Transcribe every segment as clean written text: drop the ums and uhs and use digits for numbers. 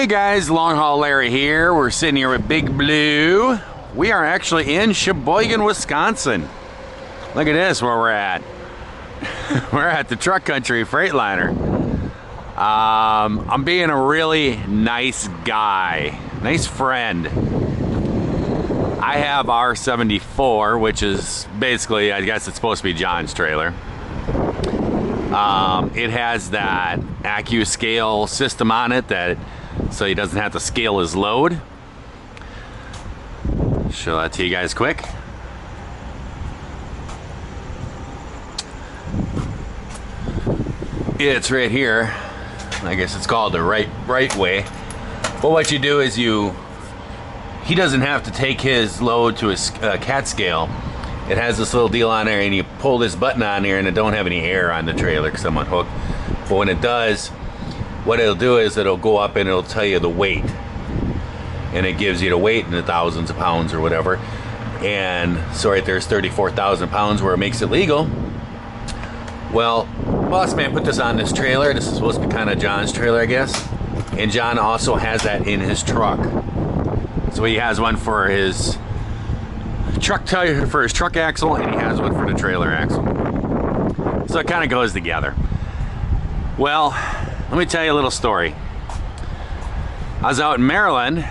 Hey guys, Long Haul Larry here. We're sitting here with Big Blue. We are actually in Sheboygan, Wisconsin. Look at this, where we're at. We're at the Truck Country Freightliner. I'm being a really nice guy, nice friend. I have R74, which is basically, I guess it's supposed to be John's trailer. It has that AccuScale system on it, so he doesn't have to scale his load. Show that to you guys quick. It's right here. I guess it's called the right way. But what you do is he doesn't have to take his load to his cat scale. It has this little deal on there, and you pull this button on there, and it don't have any air on the trailer because I'm unhooked. But when it does, what it'll do is it'll go up and it'll tell you the weight, and it gives you the weight in the thousands of pounds or whatever. And so right there's 34,000 pounds where it makes it legal. Well, boss man put this on this trailer. This is supposed to be kind of John's trailer, I guess. And John also has that in his truck. So he has one for his truck tire, for his truck axle, and he has one for the trailer axle. So it kind of goes together. Well, let me tell you a little story. I was out in Maryland,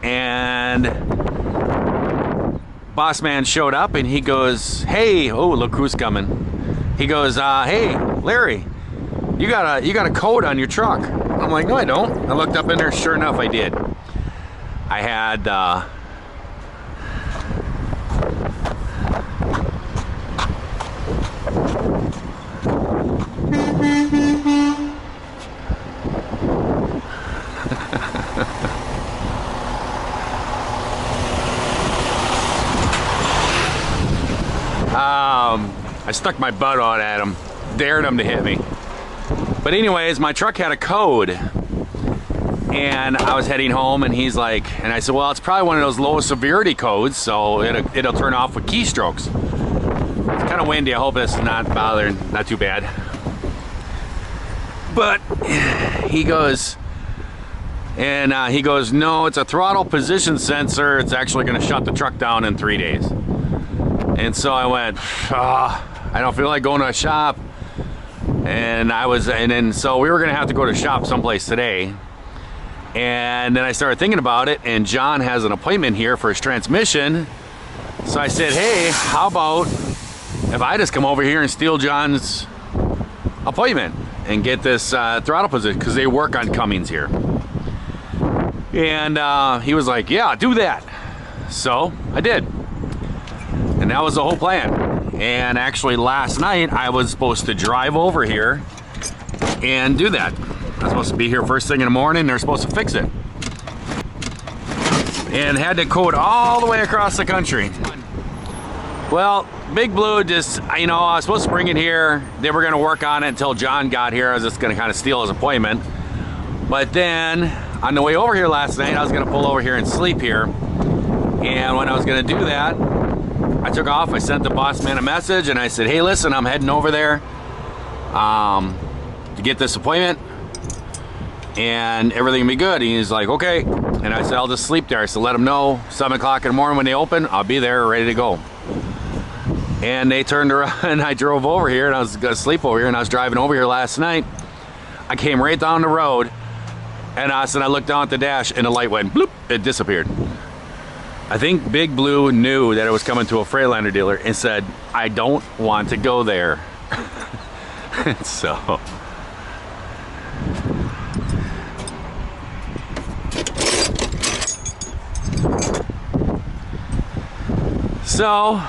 and boss man showed up, and he goes, "Hey, oh, look who's coming." He goes, "Hey, Larry, you got a code on your truck." I'm like, "No, I don't." I looked up in there. Sure enough, I did. I had I stuck my butt out at him, dared him to hit me. But anyways, my truck had a code, and I was heading home, and he's like, and I said, well, it's probably one of those low severity codes, so it'll turn off with keystrokes. It's kind of windy. I hope it's not bothering, not too bad. But he goes, no, it's a throttle position sensor. It's actually going to shut the truck down in 3 days. And so I went, I don't feel like going to a shop. And so we were going to have to go to a shop someplace today. And then I started thinking about it, and John has an appointment here for his transmission. So I said, hey, how about if I just come over here and steal John's appointment and get this throttle position, because they work on Cummins here. And he was like, yeah, do that. So I did. And that was the whole plan. And actually last night I was supposed to drive over here and do that. I was supposed to be here first thing in the morning. They're supposed to fix it. And had to code all the way across the country. Well, Big Blue just, I was supposed to bring it here. They were going to work on it until John got here. I was just going to kind of steal his appointment. But then on the way over here last night, I was going to pull over here and sleep here. And when I was going to do that, I took off. I sent the boss man a message, and I said, hey, listen, I'm heading over there to get this appointment, and everything will be good. And he's like, okay. And I said, I'll just sleep there. I said, let them know 7 o'clock in the morning when they open, I'll be there ready to go. And they turned around, and I drove over here, and I was going to sleep over here, and I was driving over here last night. I came right down the road, and I looked down at the dash, and the light went bloop, it disappeared. I think Big Blue knew that it was coming to a Freightliner dealer and said, I don't want to go there. So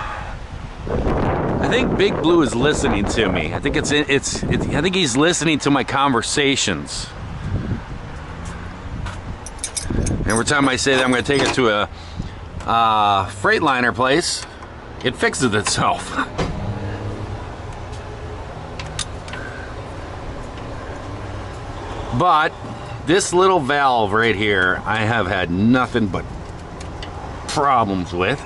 I think Big Blue is listening to me. I think I think he's listening to my conversations. Every time I say that I'm going to take it to a Freightliner place, it fixes itself. But this little valve right here, I have had nothing but problems with.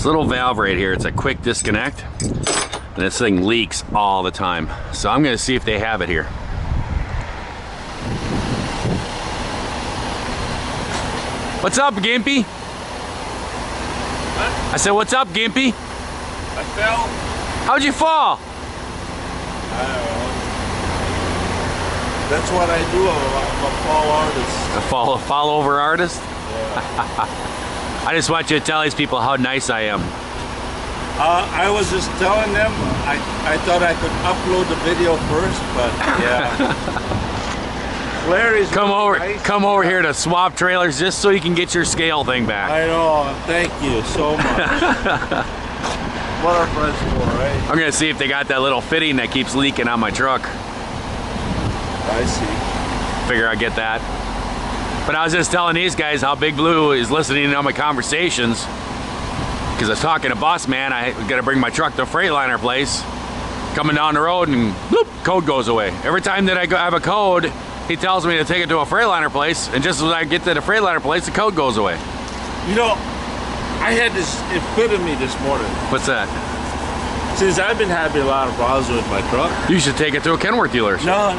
little valve right here. It's a quick disconnect, and this thing leaks all the time. So I'm gonna see if they have it here. What's up, Gimpy? What? I said, what's up, Gimpy? I fell. How'd you fall? I don't know. That's what I do. I'm a fall artist. A fall over artist? Yeah. I just want you to tell these people how nice I am. I was just telling them, I thought I could upload the video first, but yeah. Larry's Come really over, nice. come over here to Swap Trailers just so you can get your scale thing back. I know. Thank you so much. What are friends for, right? I'm gonna see if they got that little fitting that keeps leaking on my truck. I see. Figure I'd get that. But I was just telling these guys how Big Blue is listening to all my conversations. Because I was talking to Boss Man, I gotta bring my truck to a freightliner place. Coming down the road and bloop, code goes away. Every time that I have a code, he tells me to take it to a freightliner place, and just as I get to the freightliner place, the code goes away. You know, I had this epitome this morning. What's that? Since I've been having a lot of problems with my truck. You should take it to a Kenworth dealer. No.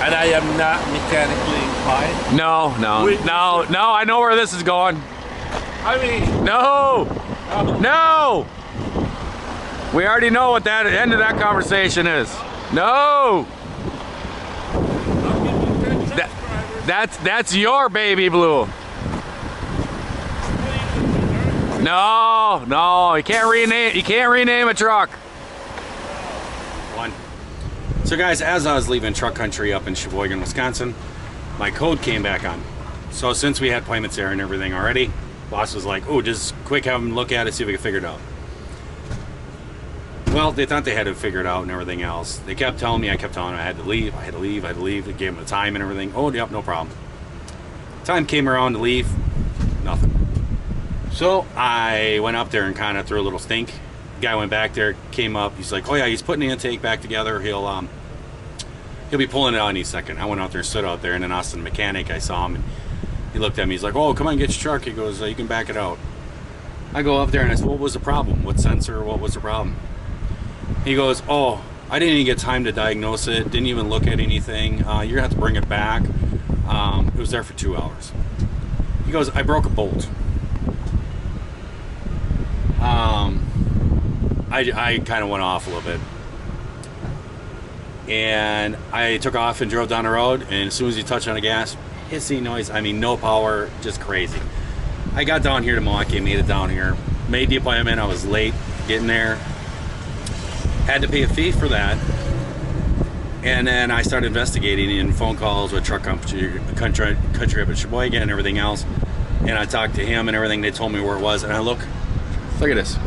And I am not mechanically inclined. No, I know where this is going. I mean, No! We already know what that end of that conversation is. No! That's your baby Blue. No, you can't rename a truck. One. So guys, as I was leaving truck country up in Sheboygan, Wisconsin, my code came back on. So since we had appointments there and everything already, boss was like, oh, just quick have them look at it, see if we can figure it out. Well, they thought they had it figured out and everything else. They kept telling me, I kept telling them I had to leave. They gave them the time and everything. Oh, yep, no problem. Time came around to leave, nothing. So I went up there and kind of threw a little stink. The guy went back there, came up. He's like, oh yeah, he's putting the intake back together. He'll be pulling it out any second. I went out there, stood out there, and then Austin, the mechanic, I saw him, and he looked at me. He's like, oh, come on, get your truck. He goes, you can back it out. I go up there and I said, what was the problem? What sensor? What was the problem? He goes, oh, I didn't even get time to diagnose it. Didn't even look at anything. You're gonna have to bring it back. It was there for 2 hours. He goes, I broke a bolt. I kind of went off a little bit. And I took off and drove down the road, and as soon as you touch on the gas, hissing noise, I mean, no power, just crazy. I got down here to Milwaukee, made it down here, made the appointment. I was late getting there. Had to pay a fee for that. And then I started investigating in phone calls with truck country up at Sheboygan and everything else. And I talked to him and everything. They told me where it was. And I look at this.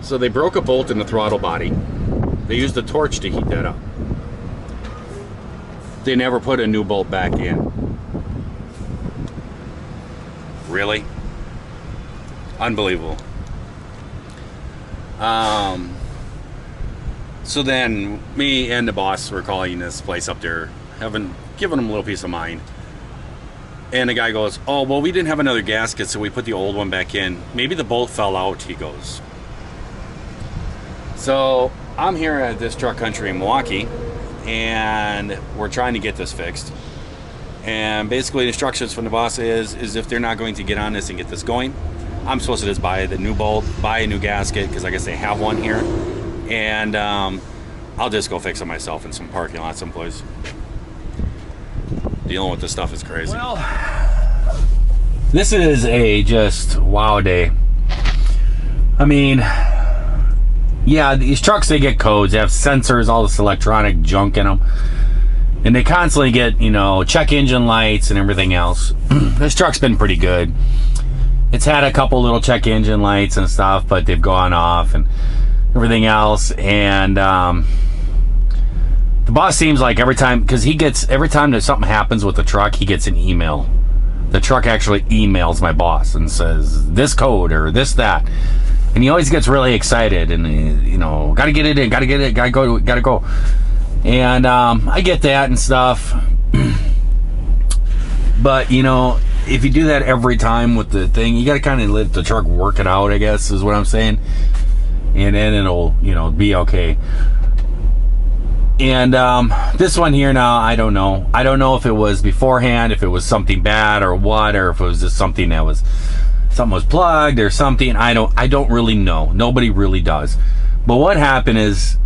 So they broke a bolt in the throttle body. They used a torch to heat that up. They never put a new bolt back in. Really? Unbelievable. So then me and the boss were calling this place up there, giving them a little peace of mind. And the guy goes, oh, well, we didn't have another gasket, so we put the old one back in. Maybe the bolt fell out, he goes. So I'm here at this truck country in Milwaukee, and we're trying to get this fixed. And basically the instructions from the boss is if they're not going to get on this and get this going, I'm supposed to just buy the new bolt, buy a new gasket, because I guess they have one here. And I'll just go fix it myself in some parking lot someplace. Dealing with this stuff is crazy. Well, this is a just wow day. I mean, yeah, these trucks, they get codes, they have sensors, all this electronic junk in them. And they constantly get, you know, check engine lights and everything else. This truck's been pretty good. It's had a couple little check engine lights and stuff, but they've gone off and everything else. And the boss seems like every time that something happens with the truck, he gets an email. The truck actually emails my boss and says this code or this, that. And he always gets really excited and, you know, gotta get it in, gotta go. And I get that and stuff. But, you know, if you do that every time with the thing, you got to kind of let the truck work it out, I guess, is what I'm saying. And then it'll, be okay. And this one here now, I don't know. I don't know if it was beforehand, if it was something bad or what, or if it was just something was plugged or something. I don't really know. Nobody really does. But what happened is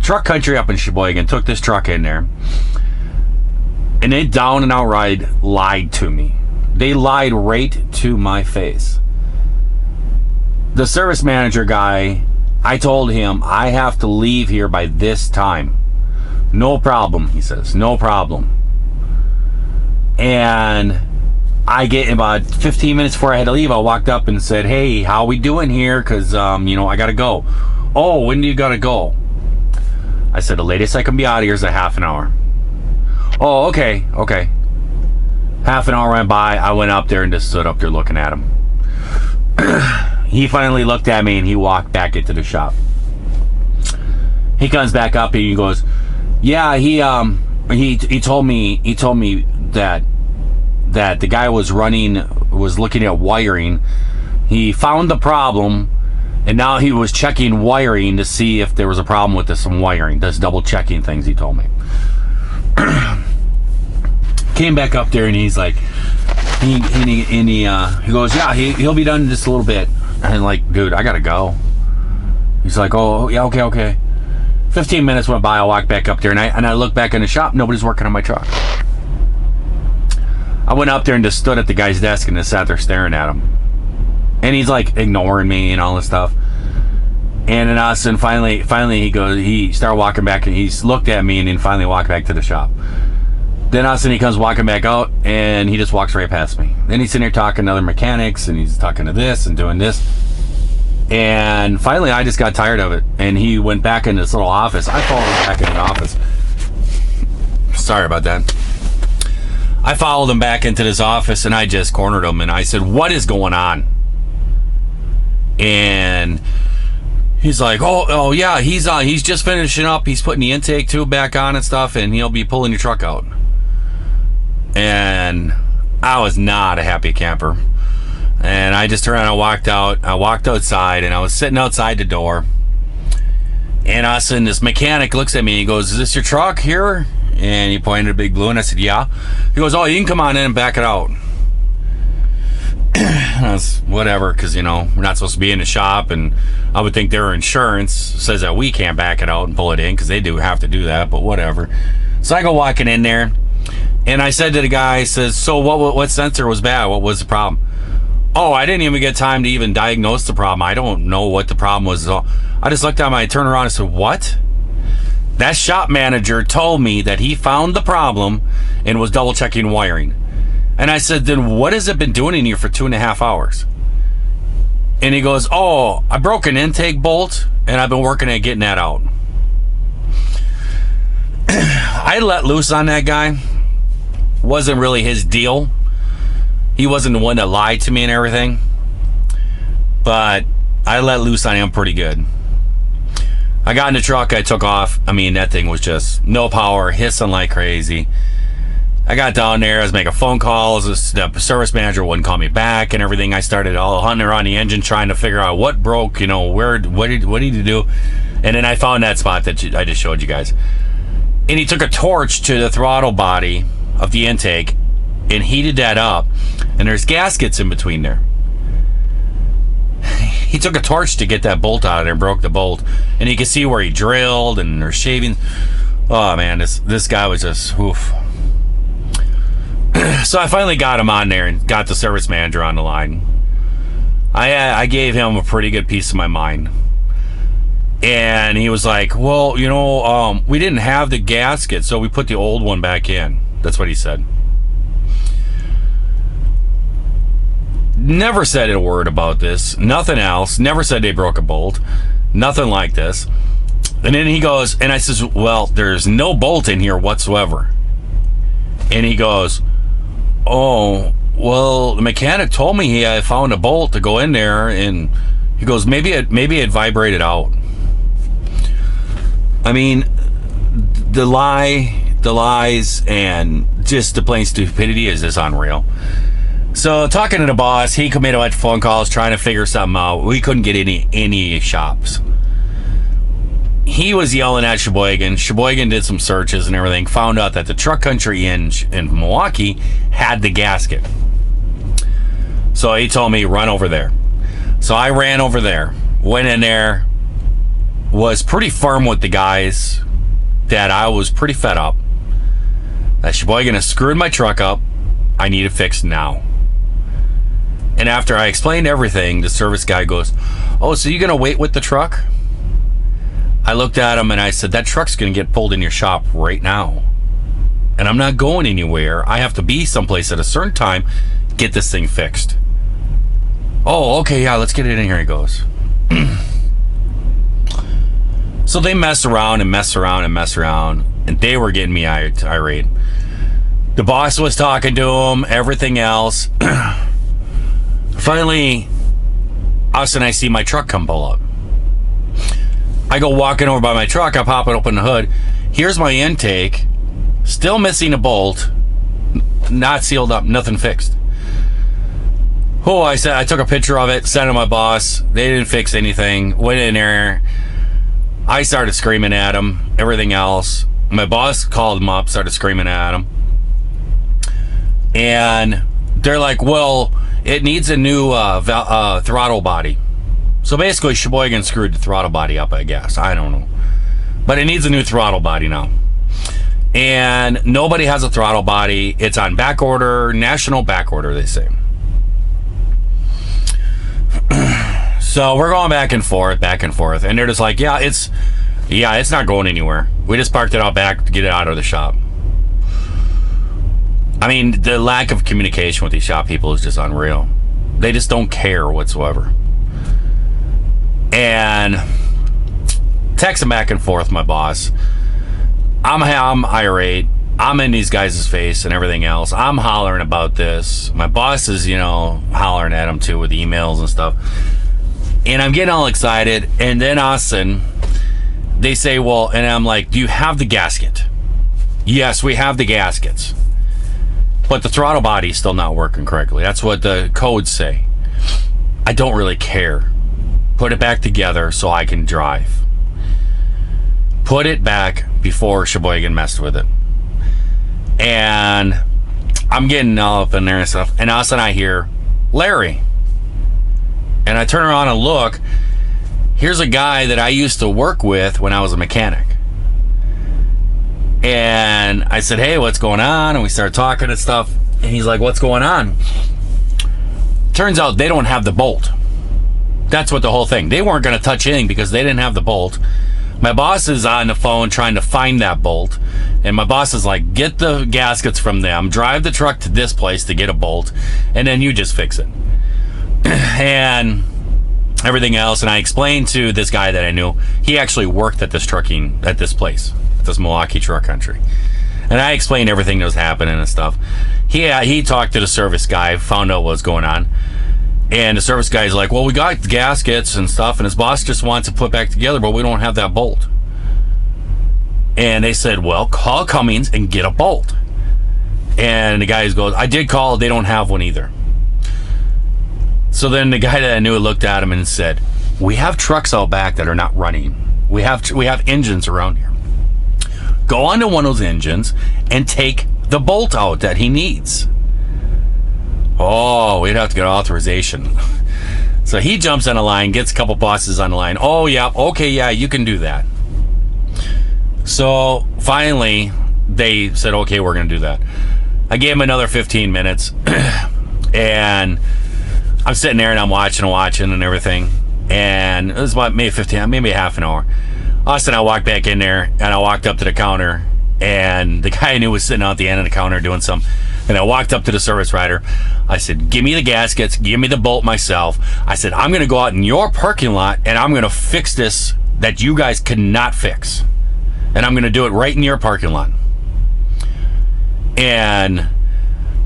Truck Country up in Sheboygan took this truck in there, and they down and outright lied to me. They lied right to my face. The service manager guy, I told him I have to leave here by this time. No problem, he says. No problem. And I get about 15 minutes before I had to leave, I walked up and said, hey, how we doing here? Because, I got to go. Oh, when do you got to go? I said, the latest I can be out of here is a half an hour. Oh, okay. Half an hour went by. I went up there and just stood up there looking at him. He finally looked at me and he walked back into the shop. He comes back up and he goes, yeah, he told me that the guy was looking at wiring. He found the problem, and now he was checking wiring to see if there was a problem with some wiring. That's double checking things, he told me. Came back up there and he's like, he goes, yeah, he'll be done in just a little bit. And like, dude, I gotta go. He's like, oh yeah, okay. 15 minutes went by. I walked back up there and I looked back in the shop. Nobody's working on my truck. I went up there and just stood at the guy's desk and just sat there staring at him. And he's like ignoring me and all this stuff. And then us, and finally he started walking back and he's looked at me and then finally walked back to the shop. Then us, and he comes walking back out and he just walks right past me. Then he's sitting there talking to other mechanics and he's talking to this and doing this. And finally I just got tired of it. And he went back in this little office. I followed him back in the office. Sorry about that. I followed him back into this office and I just cornered him and I said, what is going on? And he's like, oh yeah, he's just finishing up. He's putting the intake tube back on and stuff, and he'll be pulling your truck out. And I was not a happy camper. And I just turned around and walked out. I walked outside and I was sitting outside the door. And all of a sudden this mechanic looks at me and he goes, is this your truck here? And he pointed at Big Blue and I said, yeah. He goes, oh, you can come on in and back it out. I was, whatever, because we're not supposed to be in the shop, and I would think their insurance says that we can't back it out and pull it in, because they do have to do that, but whatever. So I go walking in there and I said to the guy, says, so what sensor was bad? What was the problem? Oh, I didn't even get time to even diagnose the problem. I don't know what the problem was at all. I just looked at him, I turned around and said, what? That shop manager told me that he found the problem and was double checking wiring. And I said, then what has it been doing in here for 2.5 hours? And he goes, oh, I broke an intake bolt and I've been working at getting that out. I let loose on that guy. Wasn't really his deal. He wasn't the one that lied to me and everything. But I let loose on him pretty good. I got in the truck, I took off. I mean, that thing was just no power, hissing like crazy. I got down there, I was making phone calls, the service manager wouldn't call me back and everything. I started all hunting around the engine trying to figure out what broke, what did he do? And then I found that spot that I just showed you guys. And he took a torch to the throttle body of the intake and heated that up, and there's gaskets in between there. He took a torch to get that bolt out of there and broke the bolt, and you can see where he drilled and there's shavings. Oh man, this guy was just oof. So I finally got him on there and got the service manager on the line. I gave him a pretty good piece of my mind. And he was like, well, we didn't have the gasket, so we put the old one back in. That's what he said. Never said a word about this. Nothing else. Never said they broke a bolt. Nothing like this. And then he goes, and I says, well, there's no bolt in here whatsoever. And he goes, oh, well, the mechanic told me he had found a bolt to go in there, and he goes, maybe it vibrated out. I mean, the lies, and just the plain stupidity is just unreal. So talking to the boss, he made a bunch of phone calls trying to figure something out. We couldn't get any shops. He was yelling at Sheboygan. Sheboygan did some searches and everything, found out that the Truck Country in Milwaukee had the gasket. So he told me, run over there. So I ran over there, went in there, was pretty firm with the guys that I was pretty fed up. That Sheboygan has screwed my truck up. I need it fixed now. And after I explained everything, the service guy goes, oh, so you're going to wait with the truck? I looked at him and I said, that truck's going to get pulled in your shop right now. And I'm not going anywhere. I have to be someplace at a certain time, get this thing fixed. Oh, okay, yeah, let's get it in here, he goes. So they mess around and mess around and mess around, and they were getting me irate. The boss was talking to him, everything else. Finally, us and I see my truck come pull up. I go walking over by my truck, I pop it open the hood. Here's my intake, still missing a bolt, not sealed up, nothing fixed. Oh, I took a picture of it, sent it to my boss. They didn't fix anything. Went in there. I started screaming at him, everything else. My boss called him up, started screaming at him. And they're like, well, it needs a new throttle body. So basically, Sheboygan screwed the throttle body up, I guess. I don't know. But it needs a new throttle body now. And nobody has a throttle body. It's on back order, national back order, they say. So we're going back and forth. And they're just like, yeah, it's not going anywhere. We just parked it out back to get it out of the shop. I mean, the lack of communication with these shop people is just unreal. They just don't care whatsoever. And texting back and forth, my boss. I'm irate. I'm in these guys' face and everything else. I'm hollering about this. My boss is, hollering at him too with emails and stuff. And I'm getting all excited. And then Austin, they say, well, and I'm like, do you have the gasket? Yes, we have the gaskets. But the throttle body's still not working correctly. That's what the codes say. I don't really care. Put it back together so I can drive. Put it back before Sheboygan messed with it. And I'm getting all up in there and stuff. And all of a sudden I hear, Larry. And I turn around and look. Here's a guy that I used to work with when I was a mechanic. And I said, hey, what's going on? And we started talking and stuff. And he's like, what's going on? Turns out they don't have the bolt. That's what the whole thing. They weren't going to touch anything because they didn't have the bolt. My boss is on the phone trying to find that bolt. And my boss is like, get the gaskets from them. Drive the truck to this place to get a bolt. And then you just fix it. And everything else. And I explained to this guy that I knew. He actually worked at this place. At this Milwaukee Truck Country. And I explained everything that was happening and stuff. He talked to the service guy, found out what was going on. And the service guy's like, well, we got gaskets and stuff, and his boss just wants to put back together, but we don't have that bolt. And they said, well, call Cummings and get a bolt. And the guy goes, I did call, they don't have one either. So then the guy that I knew looked at him and said, we have trucks out back that are not running. We have engines around here. Go onto one of those engines and take the bolt out that he needs. Oh, we'd have to get authorization. So he jumps on the line, gets a couple bosses on the line. Oh, yeah, okay, yeah, you can do that. So finally, they said, okay, we're going to do that. I gave him another 15 minutes. And I'm sitting there and I'm watching and everything. And it was about maybe half an hour. Austin, I walked back in there and I walked up to the counter. And the guy I knew was sitting out at the end of the counter doing something. And I walked up to the service rider. I said, give me the gaskets, give me the bolt myself. I said, I'm going to go out in your parking lot and I'm going to fix this that you guys cannot fix. And I'm going to do it right in your parking lot. And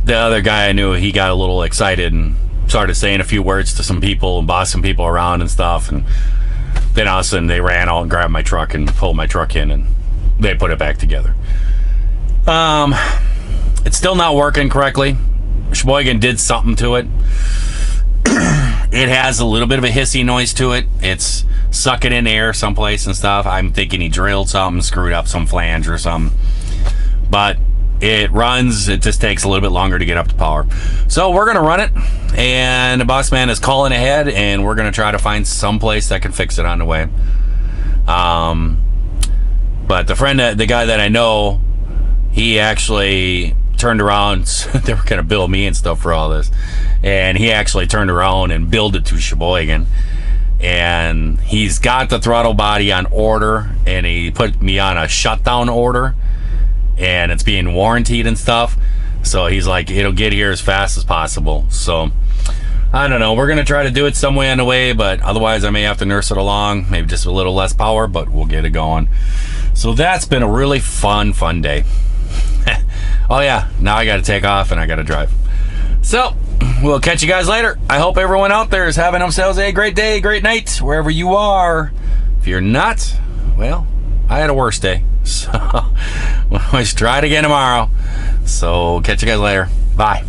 the other guy I knew, he got a little excited and started saying a few words to some people and bossed some people around and stuff. And then all of a sudden they ran out and grabbed my truck and pulled my truck in and they put it back together. It's still not working correctly. Sheboygan did something to it. It has a little bit of a hissy noise to it. It's sucking in air someplace and stuff. I'm thinking he drilled something, screwed up some flange or something. But it runs. It just takes a little bit longer to get up to power. So we're going to run it. And the boss man is calling ahead. And we're going to try to find some place that can fix it on the way. But the guy that I know, he actually turned around. They were going to bill me and stuff for all this. And he actually turned around and billed it to Sheboygan. And he's got the throttle body on order. And he put me on a shutdown order. And it's being warranted and stuff. So he's like, it'll get here as fast as possible. So I don't know. We're going to try to do it some way on the way. But otherwise, I may have to nurse it along. Maybe just a little less power. But we'll get it going. So that's been a really fun day. Oh yeah, now I got to take off and I got to drive. So we'll catch you guys later. I hope everyone out there is having themselves a great day, great night, wherever you are. If you're not, well, I had a worse day. So we'll try it again tomorrow. So catch you guys later. Bye.